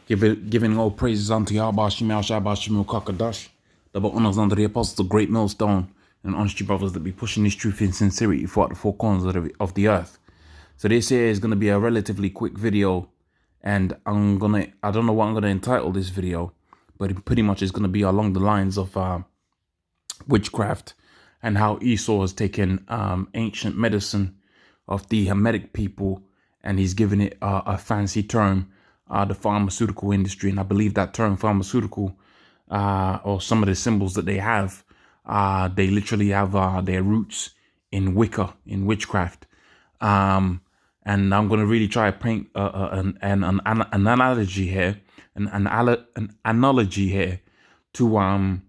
Giving all praises unto Yahweh Shemel Shabbat Shemel Kakadash. Double honors unto the apostles, the great millstone, and honest brothers that be pushing this truth in sincerity throughout the four corners of the earth. So this here is going to be a relatively quick video, and I don't know what I'm gonna entitle this video, but it pretty much is gonna be along the lines of witchcraft and how Esau has taken ancient medicine of the Hamitic people, and he's given it a fancy term, the pharmaceutical industry. And I believe that term pharmaceutical, or some of the symbols that they have, they literally have their roots in Wicca, in witchcraft. And I'm going to really try to paint an analogy here, an analogy here to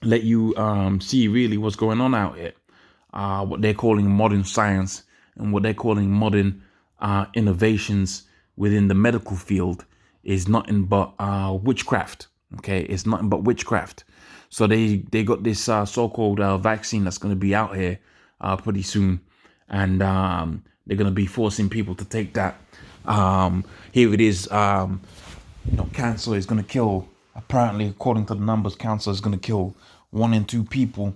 let you see really what's going on out here. What they're calling modern science and what they're calling modern innovations within the medical field is nothing but witchcraft. Okay, it's nothing but witchcraft. So they got this so-called vaccine that's going to be out here pretty soon, and they're going to be forcing people to take that. Here it is. Cancer is going to kill. Apparently, according to the numbers, cancer is going to kill 1 in 2 people,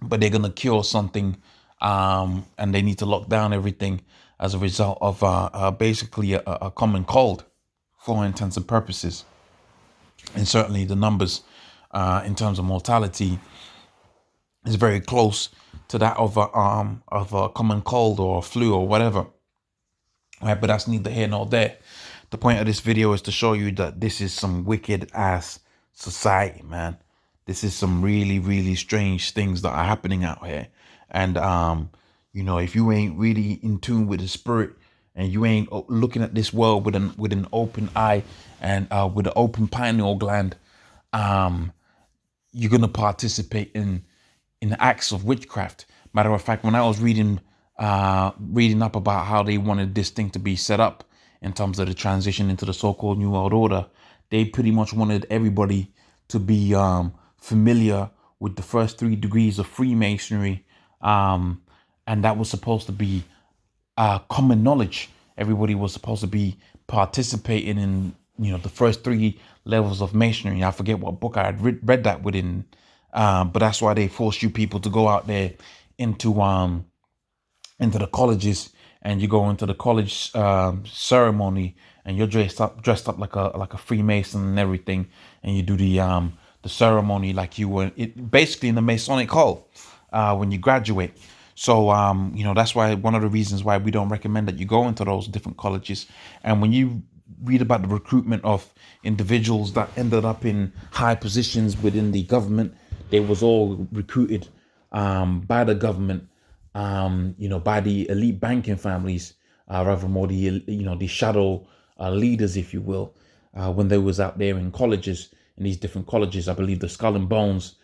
but they're going to cure something, and they need to lock down everything as a result of basically a common cold for all intents and purposes. And certainly the numbers in terms of mortality is very close to that of a common cold or a flu or whatever. All right, but that's neither here nor there. The point of this video is to show you that this is some wicked ass society, man. This is some really, really strange things that are happening out here. And, if you ain't really in tune with the spirit and you ain't looking at this world with an open eye and with an open pineal gland, you're going to participate in acts of witchcraft. Matter of fact, when I was reading up about how they wanted this thing to be set up in terms of the transition into the so-called New World Order, they pretty much wanted everybody to be familiar with the first 3 degrees of Freemasonry, and that was supposed to be common knowledge. Everybody was supposed to be participating in, the first 3 levels of Masonry. I forget what book I had read that within, but that's why they forced you people to go out there into the colleges, and you go into the college ceremony, and you're dressed up like a Freemason and everything, and you do the ceremony like you were basically in the Masonic hall when you graduate. So that's why one of the reasons why we don't recommend that you go into those different colleges. And when you read about the recruitment of individuals that ended up in high positions within the government, they was all recruited by the government, by the elite banking families, rather more the shadow leaders, if you will, when they was out there in colleges, in these different colleges. I believe the Skull and Bones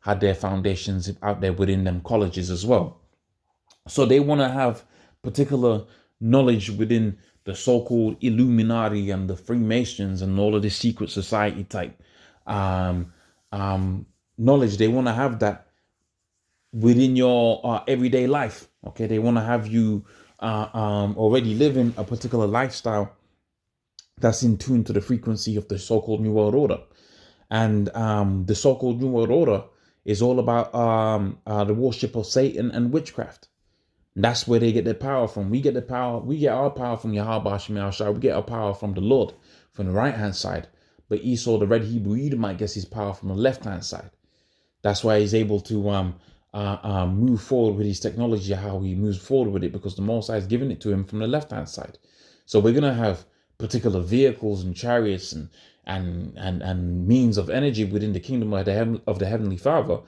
had their foundations out there within them colleges as well. So they want to have particular knowledge within the so-called Illuminati and the Freemasons and all of this secret society type knowledge. They want to have that within your everyday life. Okay, they want to have you already living a particular lifestyle that's in tune to the frequency of the so-called New World Order. And the so-called New World Order is all about the worship of Satan and witchcraft. And that's where they get their power from. We get our power from Yahweh Shemel Shai. We get our power from the Lord, from the right-hand side. But Esau, the red Hebrew Edomite, gets his power from the left-hand side. That's why he's able to move forward with his technology, how he moves forward with it, because the Most High is giving it to him from the left-hand side. So we're going to have particular vehicles and chariots and means of energy within the kingdom of the Heavenly Father,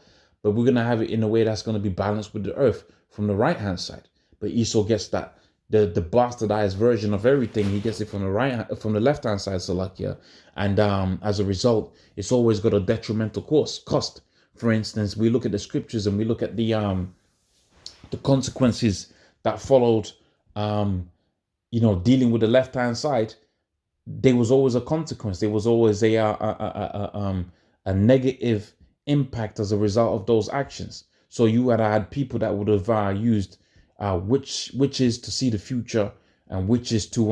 but we're going to have it in a way that's going to be balanced with the earth from the right-hand side. But Esau gets that, the bastardized version of everything. He gets it from the left-hand side, Salakia. And as a result, it's always got a detrimental cost. For instance, we look at the scriptures and we look at the consequences that followed, dealing with the left-hand side. There was always a consequence. There was always a negative impact as a result of those actions. So you had people that would have used witches to see the future, and witches to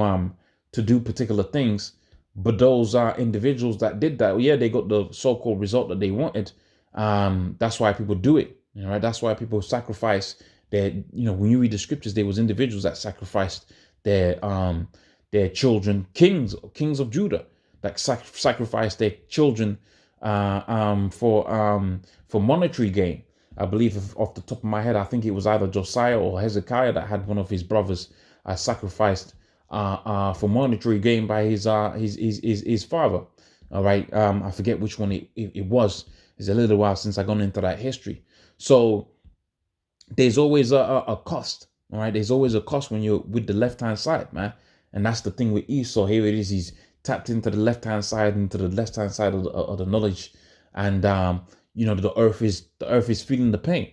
to do particular things. But those individuals that did that, well, yeah, they got the so-called result that they wanted. That's why people do it. Right? That's why people sacrifice their. When you read the scriptures, there was individuals that sacrificed their children, kings of Judah, that sacrificed their children for monetary gain. I believe, off the top of my head, I think it was either Josiah or Hezekiah that had one of his brothers sacrificed for monetary gain by his father. All right, I forget which one it was. It's a little while since I gone into that history. So there's always a cost. All right, there's always a cost when you're with the left hand side, man. And that's the thing with Esau. Here it is. He's tapped into the left hand side, of the knowledge, and the earth is feeling the pain.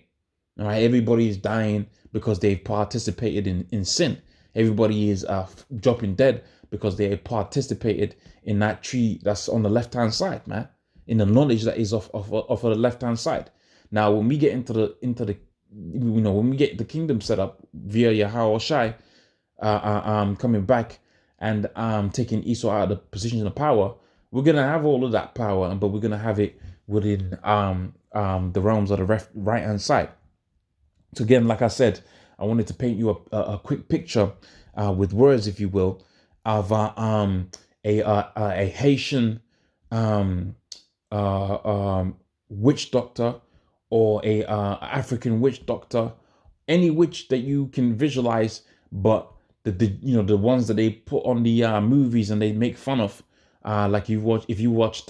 All right, everybody is dying because they've participated in sin. Everybody is dropping dead because they participated in that tree that's on the left hand side, man. In the knowledge that is of the left hand side. Now, when we get into the when we get the kingdom set up via Yahweh Shai, coming back and taking Esau out of the position of power, we're gonna have all of that power, but we're gonna have it within the realms of the right hand side. So again, like I said, I wanted to paint you a quick picture with words, if you will, of a Haitian witch doctor, or a African witch doctor, any witch that you can visualize, but the ones that they put on the movies and they make fun of, like if you watched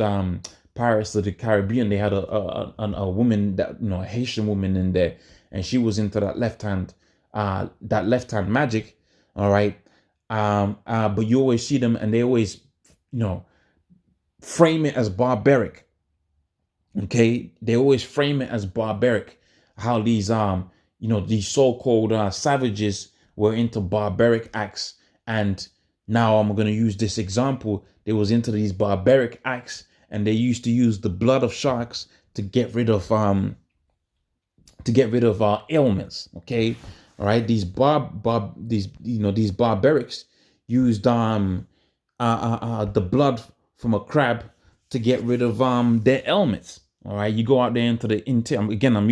Pirates of the Caribbean, they had a woman, that a Haitian woman in there, and she was into that left hand magic. All right, but you always see them, and they always frame it as barbaric. Okay, they always frame it as barbaric. How these these so-called savages were into barbaric acts, and now I'm going to use this example. They was into these barbaric acts, and they used to use the blood of sharks to get rid of ailments. Okay, all right. These barbarics used the blood from a crab to get rid of their ailments. All right, you go out there into the interior. Again, I'm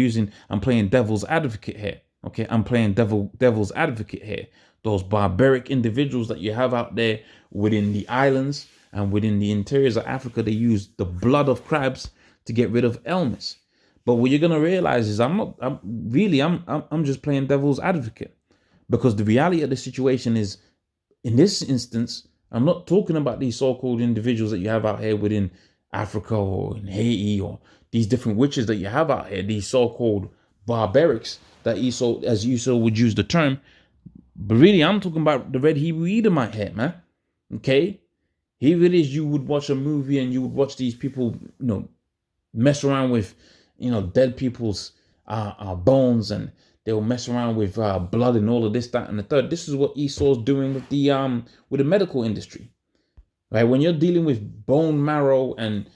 playing devil's advocate here. Okay, I'm playing devil's advocate here. Those barbaric individuals that you have out there within the islands and within the interiors of Africa, they use the blood of crabs to get rid of ailments. But what you're gonna realize is I'm just playing devil's advocate, because the reality of the situation is, in this instance, I'm not talking about these so-called individuals that you have out here within Africa or in Haiti, or these different witches that you have out here, these so-called barbarics that Esau, as Esau would use the term. But really, I'm talking about the red Hebrew Edomite here, man. Okay? Here it is, you would watch a movie and you would watch these people, mess around with, dead people's bones, and they will mess around with blood and all of this, that, and the third. This is what Esau's doing with the medical industry, right? When you're dealing with bone marrow and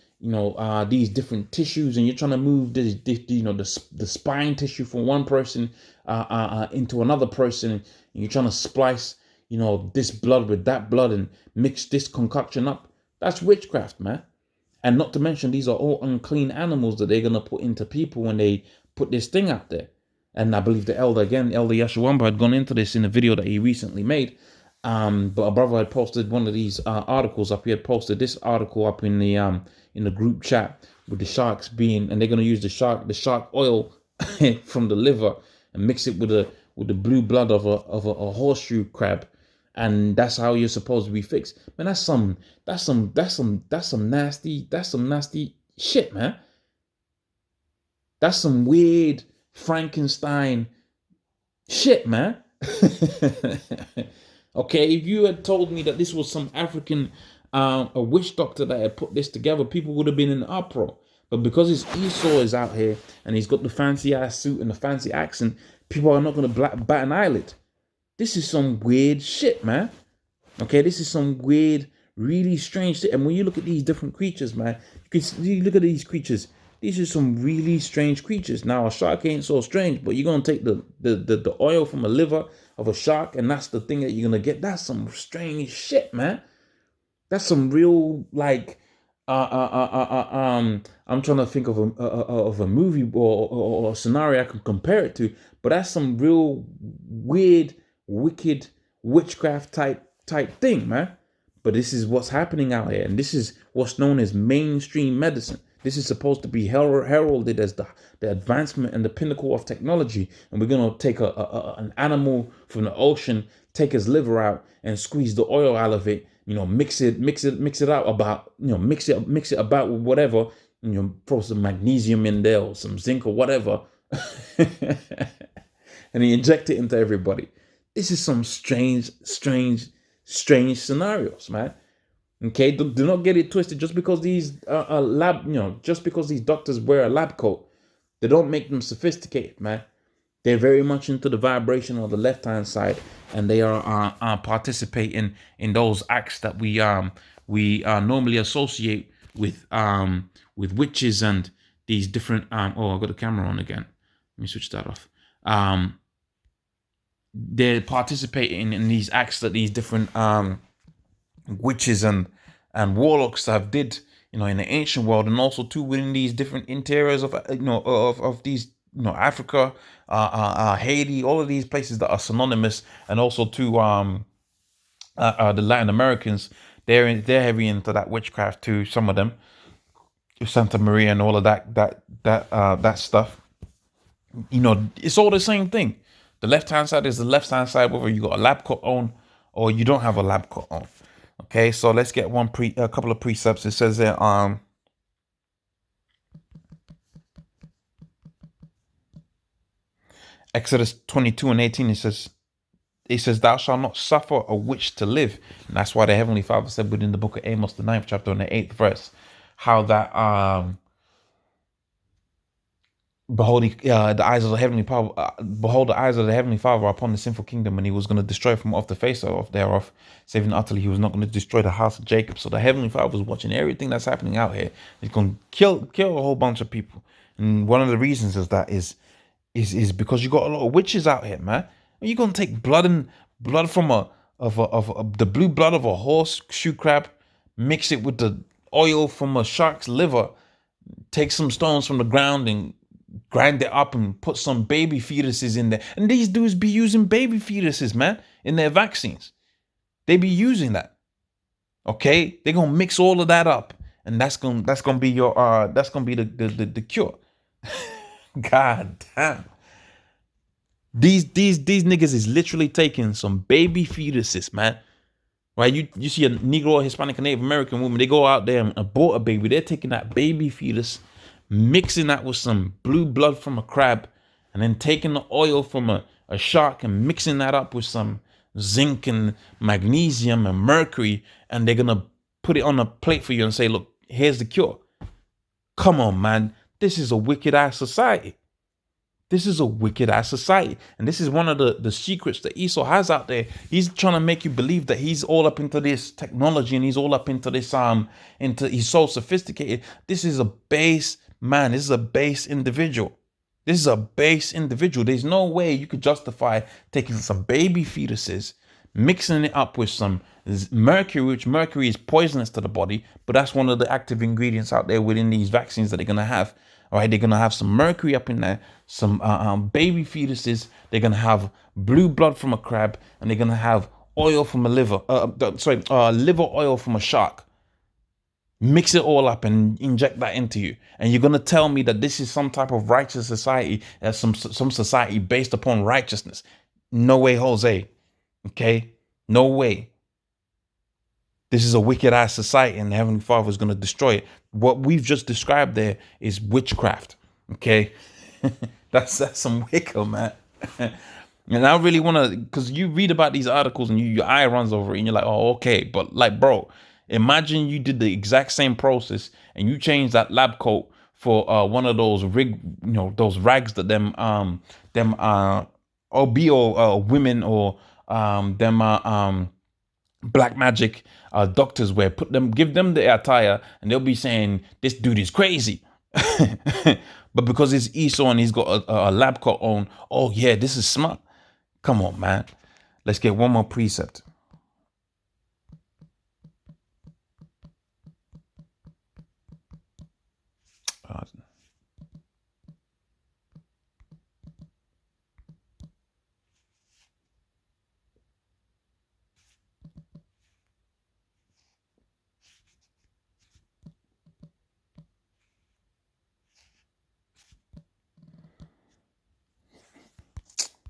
these different tissues, and you're trying to move the spine tissue from one person into another person, and you're trying to splice this blood with that blood and mix this concoction up. That's witchcraft, man. And not to mention, these are all unclean animals that they're gonna put into people when they put this thing out there. And I believe the elder Yeshawamba, had gone into this in a video that he recently made. But a brother had posted one of these articles up. He had posted this article up in the group chat with the sharks being, and they're gonna use the shark oil from the liver and mix it with the blue blood of a horseshoe crab, and that's how you're supposed to be fixed. Man, that's some nasty shit, man. That's some weird Frankenstein shit, man. Okay, if you had told me that this was some African a witch doctor that had put this together, people would have been in an uproar. But because it's Esau is out here and he's got the fancy ass suit and the fancy accent, people are not going to bat an eyelid. This is some weird shit, man. Okay, this is some weird, really strange shit. And when you look at these different creatures, man, you look at these creatures. These are some really strange creatures. Now, a shark ain't so strange, but you're going to take the oil from a liver of a shark, and that's the thing that you're going to get. That's some strange shit, man. That's some real like I'm trying to think of a movie or a scenario I can compare it to, but that's some real weird, wicked witchcraft type thing, man. But this is what's happening out here, and this is what's known as mainstream medicine. This is supposed to be heralded as the advancement and the pinnacle of technology. And we're gonna take an animal from the ocean, take his liver out, and squeeze the oil out of it. Mix it out about mix it about with whatever. Throw some magnesium in there or some zinc or whatever, and he inject it into everybody. This is some strange scenarios, man. Okay, do not get it twisted. Just because these just because these doctors wear a lab coat, they don't make them sophisticated, man. They're very much into the vibration on the left hand side, and they are participating in those acts that we normally associate with witches and these different. Oh, I got the camera on again. Let me switch that off. They're participating in these acts that these different witches and warlocks have did, in the ancient world, and also too within these different interiors of of these, Africa, Haiti, all of these places that are synonymous, and also to the Latin Americans. They're heavy into that witchcraft too. Some of them, Santa Maria and all of that stuff. It's all the same thing. The left hand side is the left hand side, whether you got a lab coat on or you don't have a lab coat on. Okay, so let's get a couple of precepts. It says there, Exodus 22:18. It says, "Thou shalt not suffer a witch to live." And that's why the Heavenly Father said within the book of Amos, the 9th chapter and the 8th verse, how that behold, the eyes of the Heavenly Father, behold, the eyes of the Heavenly Father are upon the sinful kingdom, and He was going to destroy from off the face of thereof, saving utterly. He was not going to destroy the house of Jacob. So the Heavenly Father was watching everything that's happening out here. He's going to kill a whole bunch of people, and one of the reasons is because you got a lot of witches out here, man. You're gonna take blood from the blue blood of a horseshoe crab, mix it with the oil from a shark's liver, take some stones from the ground and grind it up and put some baby fetuses in there. And these dudes be using baby fetuses, man, in their vaccines. They be using that. Okay, they're gonna mix all of that up, and that's gonna be the cure. God damn. These niggas is literally taking some baby fetuses, man. Right? You see a Negro, Hispanic, and Native American woman, they go out there and abort a baby. They're taking that baby fetus, mixing that with some blue blood from a crab, and then taking the oil from a shark and mixing that up with some zinc and magnesium and mercury, and they're gonna put it on a plate for you and say, look, here's the cure. Come on, man. This is a wicked ass society. This is a wicked ass society. And this is one of the secrets that Esau has out there. He's trying to make you believe that he's all up into this technology and he's all up into this, he's so sophisticated. This is a base man. This is a base individual. This is a base individual. There's no way you could justify taking some baby fetuses, mixing it up with some mercury, which mercury is poisonous to the body, but that's one of the active ingredients out there within these vaccines that they're going to have. All right, they're going to have some mercury up in there, some baby fetuses. They're going to have blue blood from a crab, and they're going to have oil from a liver, liver oil from a shark. Mix it all up and inject that into you. And you're going to tell me that this is some type of righteous society, some society based upon righteousness. No way, Jose. Okay? No way. This is a wicked ass society, and the Heavenly Father is going to destroy it. What we've just described there is witchcraft. Okay? that's some Wicca, man. And I really want to, because you read about these articles and your eye runs over it and you're like, oh, okay. But like, bro, imagine you did the exact same process and you changed that lab coat for one of those those rags that them OBO women or black magic doctors wear. Give them the attire and they'll be saying this dude is crazy. But because it's Esau and he's got a lab coat on, oh yeah, this is smart. Come on, man. Let's get one more precept.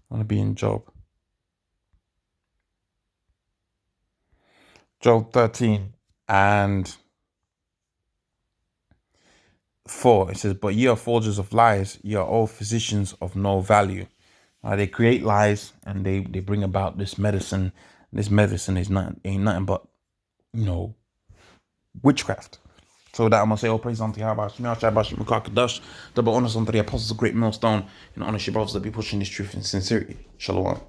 want to be in Job. Job 13 and 4. It says, "But ye are forgers of lies, ye are all physicians of no value." They create lies and they bring about this medicine. This medicine ain't nothing but, witchcraft. So that I'm gonna say, all praise unto Yahweh, the honors unto the apostles of great millstone, and honor your brothers that be pushing this truth in sincerity. Shalom.